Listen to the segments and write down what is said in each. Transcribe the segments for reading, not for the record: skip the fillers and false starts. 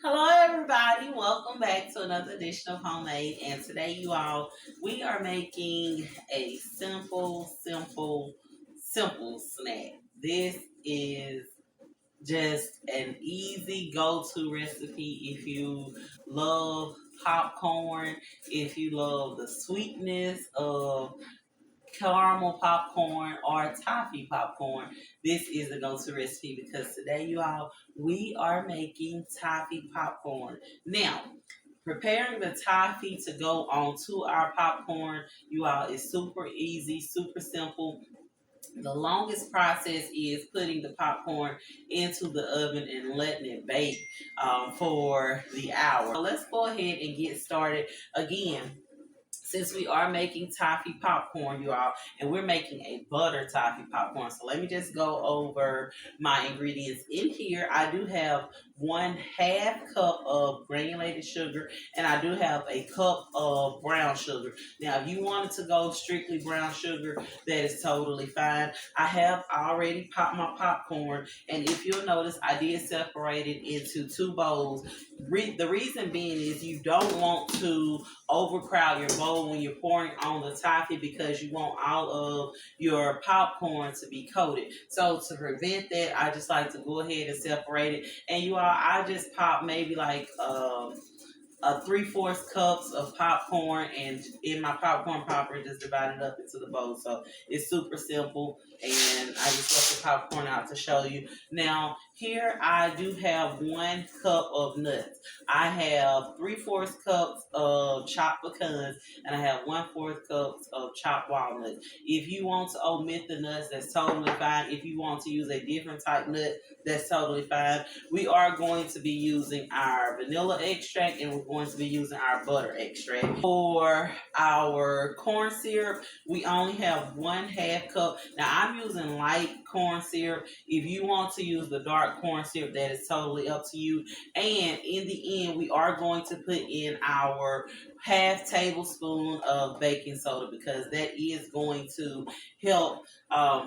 Hello, everybody. Welcome back to another edition of Homemade. And today, you all, we are making a simple snack. This is just an easy go-to recipe if you love popcorn, if you love the sweetness of caramel popcorn or toffee popcorn. This is a go-to recipe because today, you all, we are making toffee popcorn. Now, preparing the toffee to go onto our popcorn, you all, is super easy, super simple. The longest process is putting the popcorn into the oven and letting it bake for the hour. So let's go ahead and get started. Again, since we are making toffee popcorn, you all, and we're making a butter toffee popcorn. So let me just go over my ingredients. In here, I do have 1/2 cup of granulated sugar, and I do have a cup of brown sugar. Now, if you wanted to go strictly brown sugar, that is totally fine. I have already popped my popcorn, and if you'll notice, I did separate it into two bowls. The reason being is you don't want to overcrowd your bowl when you're pouring on the toffee because you want all of your popcorn to be coated. So to prevent that, I just like to go ahead and separate it. And you all, I just pop maybe like a 3/4 cups of popcorn, and in my popcorn popper, just divide it up into the bowl. So it's super simple, and I just left the popcorn out to show you. Now, here I do have 1 cup of nuts. I have 3/4 cups of chopped pecans, and I have 1/4 cups of chopped walnuts. If you want to omit the nuts, that's totally fine. If you want to use a different type nut, that's totally fine. We are going to be using our vanilla extract, and we're going to be using our butter extract. For our corn syrup, we only have 1/2 cup. Now, I'm using light corn syrup. If you want to use the dark corn syrup, that is totally up to you. And in the end, we are going to put in our 1/2 tablespoon of baking soda because that is going to help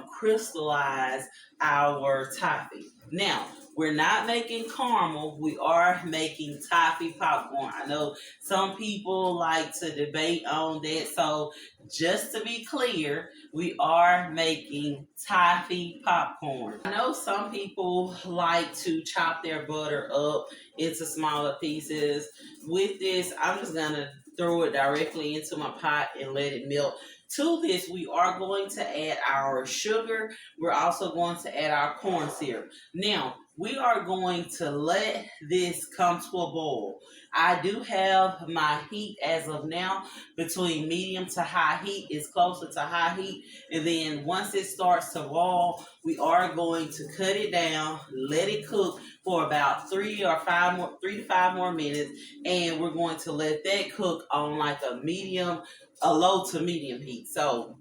crystallize our toffee. Now, we're not making caramel, we are making toffee popcorn. I know some people like to debate on that, so just to be clear, we are making toffee popcorn. I know some people like to chop their butter up into smaller pieces. With this, I'm just gonna throw it directly into my pot and let it melt. To this, we are going to add our sugar. We're also going to add our corn syrup. Now, we are going to let this come to a boil. I do have my heat as of now between medium to high heat. It's closer to high heat. And then once it starts to boil, we are going to cut it down, let it cook for about 3 to 5 more minutes. And we're going to let that cook on like a low to medium heat. So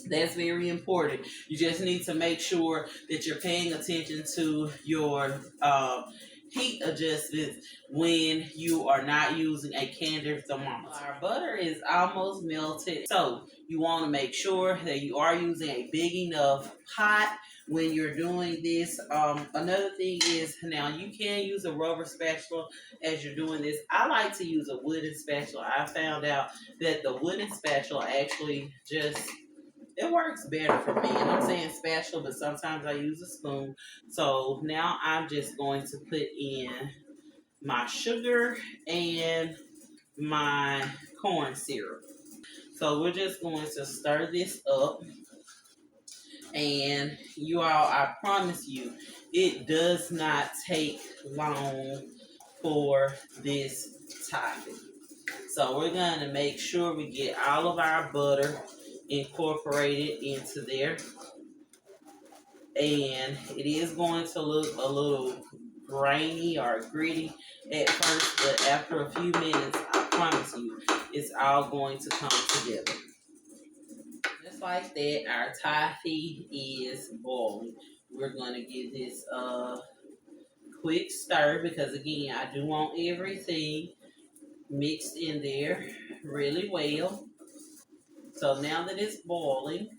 that's very important. You just need to make sure that you're paying attention to your heat adjustments when you are not using a candle thermometer. Our butter is almost melted, so you want to make sure that you are using a big enough pot when you're doing this. Another thing is, now you can use a rubber spatula as you're doing this. I like to use a wooden spatula. I found out that the wooden spatula actually just it works better for me. And I'm saying spatula, but sometimes I use a spoon. So now I'm just going to put in my sugar and my corn syrup. So we're just going to stir this up. And you all, I promise you, it does not take long for this topping. So we're going to make sure we get all of our butter incorporated into there. And it is going to look a little grainy or gritty at first, but after a few minutes, I promise you, it's all going to come together. Just like that, our toffee is boiling. We're going to give this a quick stir because, again, I do want everything mixed in there really well. So now that it's boiling,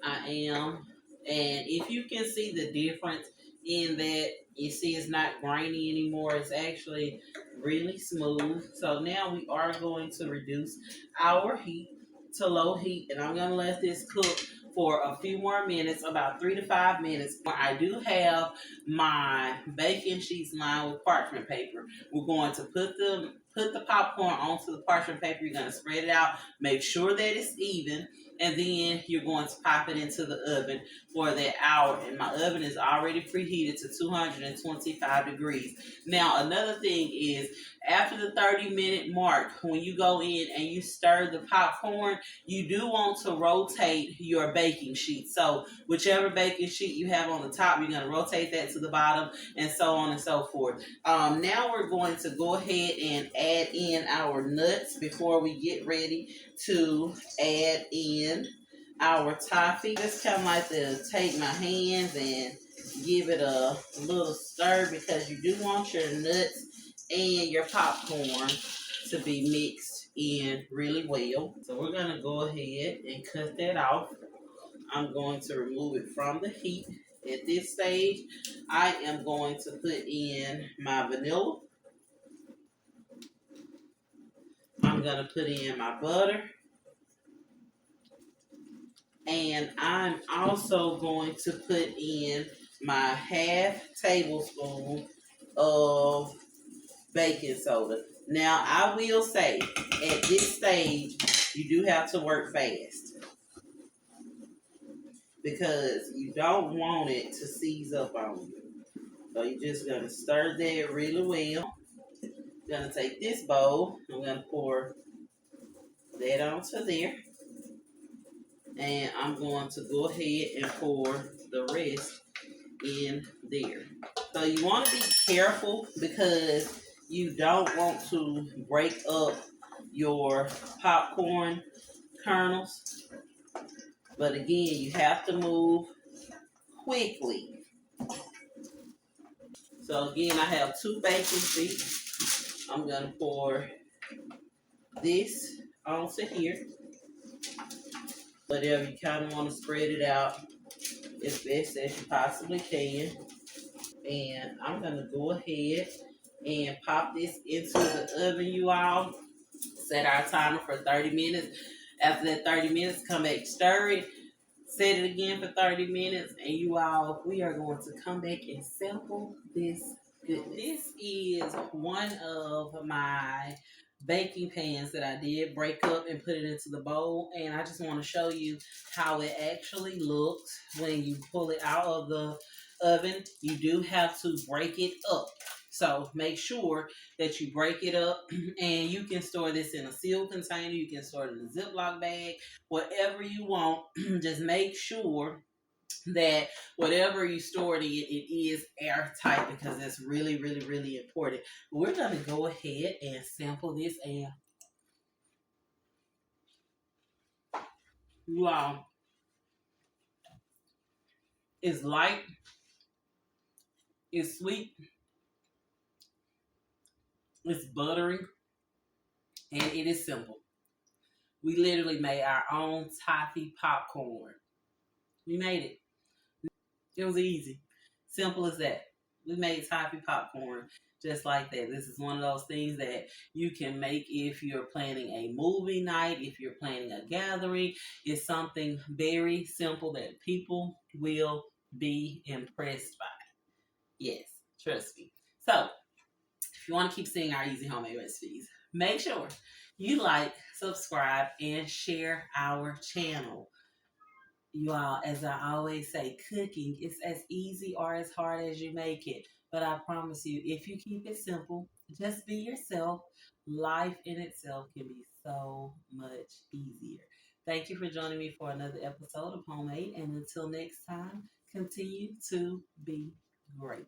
I am And if you can see the difference in that, you see it's not grainy anymore. It's actually really smooth. So now we are going to reduce our heat to low heat, and I'm going to let this cook for a few more minutes, about 3 to 5 minutes. I do have my baking sheets lined with parchment paper. We're going to put the popcorn onto the parchment paper. You're going to spread it out, make sure that it's even, and then you're going to pop it into the oven for that hour. And my oven is already preheated to 225 degrees. Now, another thing is, after the 30-minute mark, when you go in and you stir the popcorn, you do want to rotate your baking sheet. So whichever baking sheet you have on the top, you're going to rotate that to the bottom, and so on and so forth. Now we're going to go ahead and add in our nuts before we get ready to add in our toffee. Just kind of like to take my hands and give it a little stir, because you do want your nuts and your popcorn to be mixed in really well. So we're going to go ahead and cut that off. I'm going to remove it from the heat. At this stage, I am going to put in my vanilla. I'm going to put in my butter. And I'm also going to put in my half tablespoon of baking soda. Now, I will say, at this stage, you do have to work fast, because you don't want it to seize up on you. So you're just going to stir that really well. I'm going to take this bowl. I'm going to pour that onto there. And I'm going to go ahead and pour the rest in there. So you want to be careful, because you don't want to break up your popcorn kernels. But again, you have to move quickly. So again, I have 2 baking sheets. I'm going to pour this onto here. Whatever, you kind of want to spread it out as best as you possibly can. And I'm going to go ahead and pop this into the oven, you all. Set our timer for 30 minutes. After that 30 minutes, come back, stir it, set it again for 30 minutes, and you all, we are going to come back and sample this goodness. This is one of my baking pans that I did break up and put it into the bowl, and I just want to show you how it actually looks when you pull it out of the oven. You do have to break it up. So make sure that you break it up, and you can store this in a sealed container. You can store it in a Ziploc bag, whatever you want. Just make sure that whatever you store it in, it is airtight, because it's really, really, really important. We're going to go ahead and sample this, and wow, it's light, it's sweet, it's buttery, and it is simple. We literally made our own toffee popcorn. We made it. It was easy. Simple as that. We made toffee popcorn just like that. This is one of those things that you can make if you're planning a movie night, if you're planning a gathering. It's something very simple that people will be impressed by. Yes, trust me. So, if you want to keep seeing our easy homemade recipes, make sure you like, subscribe, and share our channel. You all, as I always say, cooking is as easy or as hard as you make it. But I promise you, if you keep it simple, just be yourself, life in itself can be so much easier. Thank you for joining me for another episode of Homemade. And until next time, continue to be great.